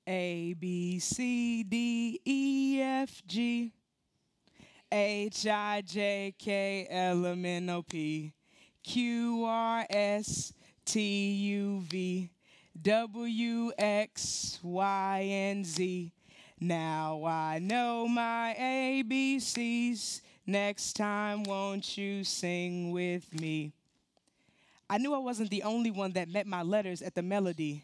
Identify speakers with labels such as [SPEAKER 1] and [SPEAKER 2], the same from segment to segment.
[SPEAKER 1] A, B, C, D, E, F, G, H, I, J, K, L, M, N, O, P, Q, R, S, T, U, V, W, X, Y, and Z. Now I know my ABCs. Next time, won't you sing with me? I knew I wasn't the only one that met my letters at the melody.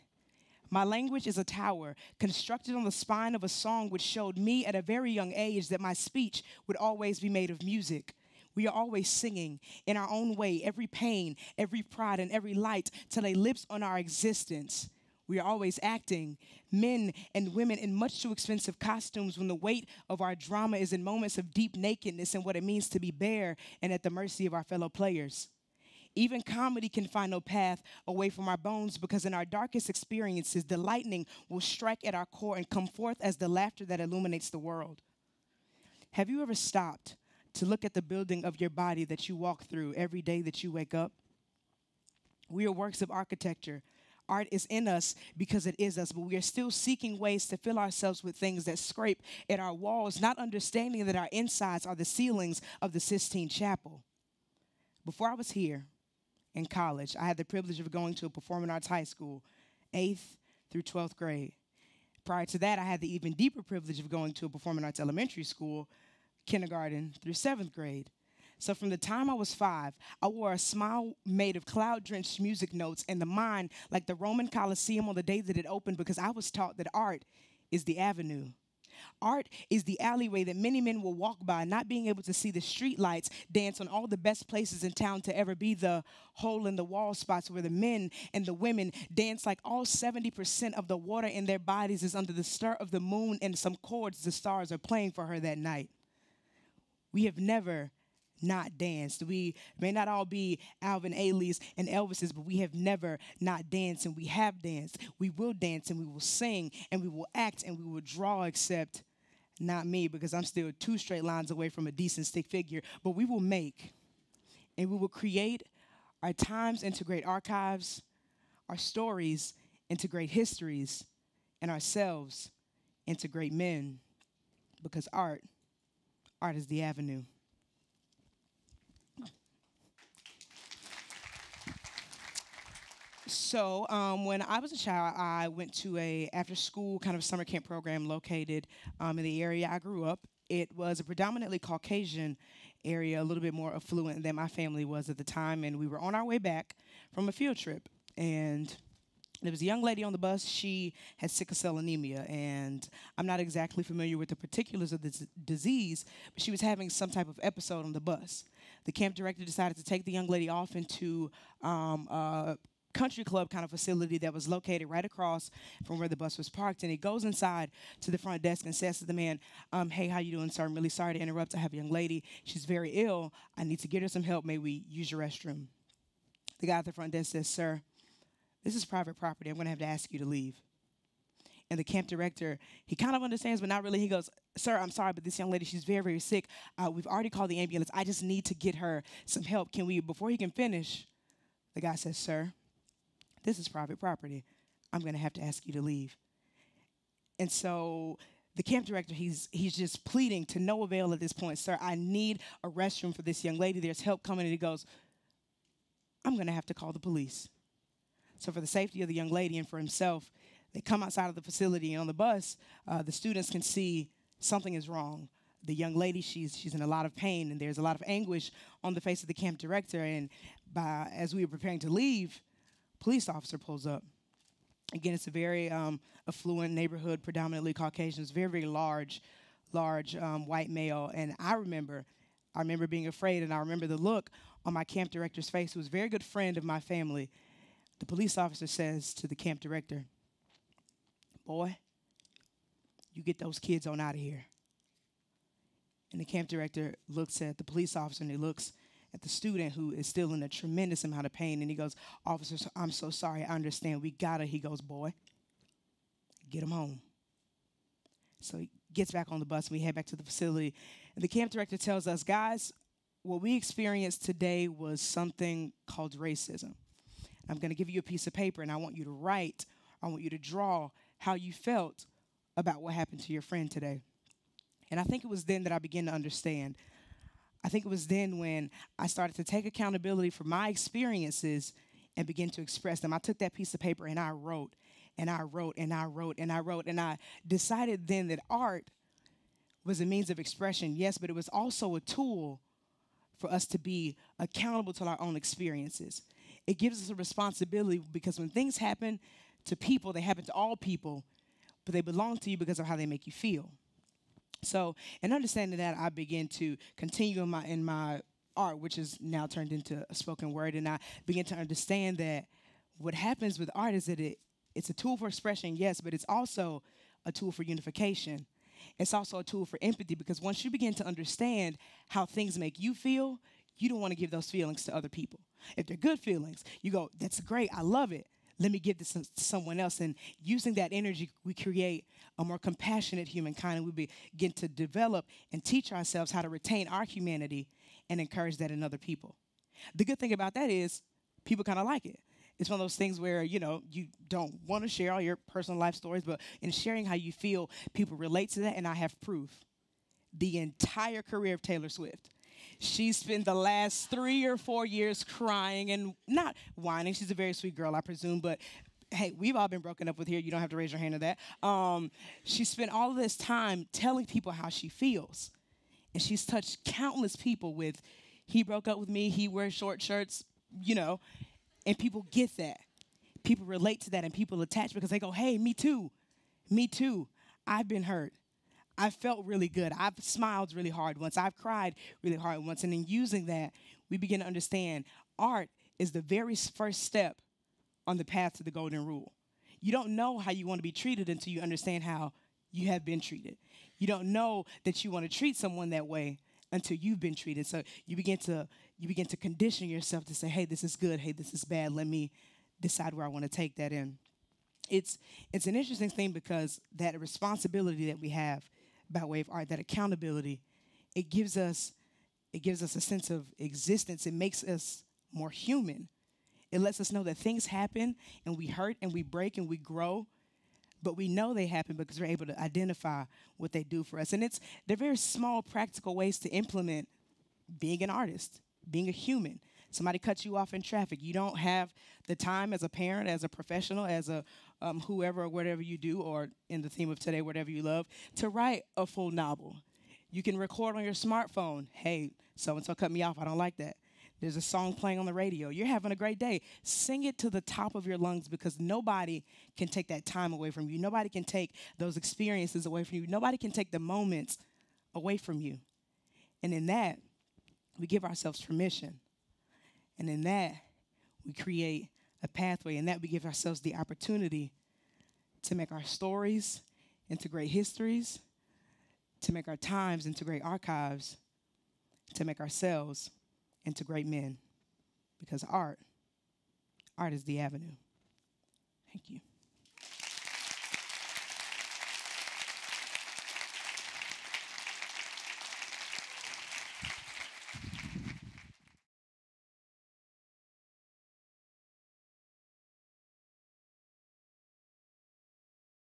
[SPEAKER 1] My language is a tower constructed on the spine of a song which showed me at a very young age that my speech would always be made of music. We are always singing in our own way, every pain, every pride, and every light to lay lips on our existence. We are always acting, men and women in much too expensive costumes when the weight of our drama is in moments of deep nakedness and what it means to be bare and at the mercy of our fellow players. Even comedy can find no path away from our bones because in our darkest experiences, the lightning will strike at our core and come forth as the laughter that illuminates the world. Have you ever stopped to look at the building of your body that you walk through every day that you wake up? We are works of architecture. Art is in us because it is us, but we are still seeking ways to fill ourselves with things that scrape at our walls, not understanding that our insides are the ceilings of the Sistine Chapel. Before I was here in college, I had the privilege of going to a performing arts high school, 8th through 12th grade. Prior to that, I had the even deeper privilege of going to a performing arts elementary school, kindergarten through 7th grade. So from the time I was 5, I wore a smile made of cloud-drenched music notes and the mind like the Roman Colosseum on the day that it opened because I was taught that art is the avenue. Art is the alleyway that many men will walk by, not being able to see the street lights dance on all the best places in town to ever be the hole-in-the-wall spots where the men and the women dance like all 70% of the water in their bodies is under the stir of the moon and some chords the stars are playing for her that night. We have never not danced. We may not all be Alvin Ailey's and Elvis's, but we have never not danced, and we have danced. We will dance, and we will sing, and we will act, and we will draw, except not me, because I'm still 2 straight lines away from a decent stick figure. But we will make, and we will create our times into great archives, our stories into great histories, and ourselves into great men, because art is the avenue. So when I was a child, I went to a after-school kind of summer camp program located in the area I grew up. It was a predominantly Caucasian area, a little bit more affluent than my family was at the time, and we were on our way back from a field trip. And there was a young lady on the bus. She had sickle cell anemia, and I'm not exactly familiar with the particulars of this disease, but she was having some type of episode on the bus. The camp director decided to take the young lady off into a country club kind of facility that was located right across from where the bus was parked. And he goes inside to the front desk and says to the man, hey, how you doing, sir? I'm really sorry to interrupt. I have a young lady. She's very ill. I need to get her some help. May we use your restroom? The guy at the front desk says, sir, this is private property. I'm going to have to ask you to leave. And the camp director, he kind of understands, but not really. He goes, sir, I'm sorry, but this young lady, she's very, very sick. We've already called the ambulance. I just need to get her some help. Can we, before he can finish, the guy says, sir, this is private property. I'm going to have to ask you to leave. And so the camp director, he's just pleading to no avail at this point. Sir, I need a restroom for this young lady. There's help coming. And he goes, I'm going to have to call the police. So for the safety of the young lady and for himself, they come outside of the facility. And on the bus, the students can see something is wrong. The young lady, she's in a lot of pain, and there's a lot of anguish on the face of the camp director. And as we were preparing to leave, police officer pulls up. Again, it's a very affluent neighborhood, predominantly Caucasian. It's very, very large white male. And I remember being afraid, and I remember the look on my camp director's face, who was a very good friend of my family. The police officer says to the camp director, boy, you get those kids on out of here. And the camp director looks at the police officer, and he looks at the student, who is still in a tremendous amount of pain. And he goes, officer, I'm so sorry. I understand. We got her. He goes, boy, get him home. So he gets back on the bus, and we head back to the facility. And the camp director tells us, guys, what we experienced today was something called racism. I'm going to give you a piece of paper, and I want you to write, I want you to draw how you felt about what happened to your friend today. And I think it was then that I began to understand. I think it was then when I started to take accountability for my experiences and begin to express them. I took that piece of paper and I wrote and I wrote and I wrote and I wrote. And I decided then that art was a means of expression, yes, but it was also a tool for us to be accountable to our own experiences. It gives us a responsibility because when things happen to people, they happen to all people, but they belong to you because of how they make you feel. So, in understanding that, I began to continue in my art, which is now turned into a spoken word, and I began to understand that what happens with art is that it's a tool for expression, yes, but it's also a tool for unification. It's also a tool for empathy because once you begin to understand how things make you feel, you don't want to give those feelings to other people. If they're good feelings, you go, that's great, I love it. Let me give this to someone else. And using that energy, we create a more compassionate humankind, and we begin to develop and teach ourselves how to retain our humanity and encourage that in other people. The good thing about that is people kind of like it. It's one of those things where, you don't want to share all your personal life stories, but in sharing how you feel, people relate to that, and I have proof. The entire career of Taylor Swift. She spent the last 3 or 4 years crying and not whining. She's a very sweet girl, I presume, but hey, we've all been broken up with here. You don't have to raise your hand to that. She spent all of this time telling people how she feels, and she's touched countless people with, he broke up with me, he wears short shirts, and people get that. People relate to that, and people attach because they go, hey, me too. Me too. I've been hurt. I felt really good. I've smiled really hard once. I've cried really hard once. And in using that, we begin to understand art is the very first step on the path to the golden rule. You don't know how you want to be treated until you understand how you have been treated. You don't know that you want to treat someone that way until you've been treated. So you begin to condition yourself to say, hey, this is good. Hey, this is bad. Let me decide where I want to take that in. It's an interesting thing because that responsibility that we have by way of art, that accountability, it gives us a sense of existence. It makes us more human. It lets us know that things happen and we hurt and we break and we grow, but we know they happen because we're able to identify what they do for us. And they're very small, practical ways to implement being an artist, being a human. Somebody cuts you off in traffic. You don't have the time as a parent, as a professional, as a whoever or whatever you do, or in the theme of today, whatever you love, to write a full novel. You can record on your smartphone. Hey, so-and-so cut me off. I don't like that. There's a song playing on the radio. You're having a great day. Sing it to the top of your lungs because nobody can take that time away from you. Nobody can take those experiences away from you. Nobody can take the moments away from you. And in that, we give ourselves permission. And in that, we create a pathway. In that, we give ourselves the opportunity to make our stories into great histories, to make our times into great archives, to make ourselves into great men. Because art is the avenue. Thank you.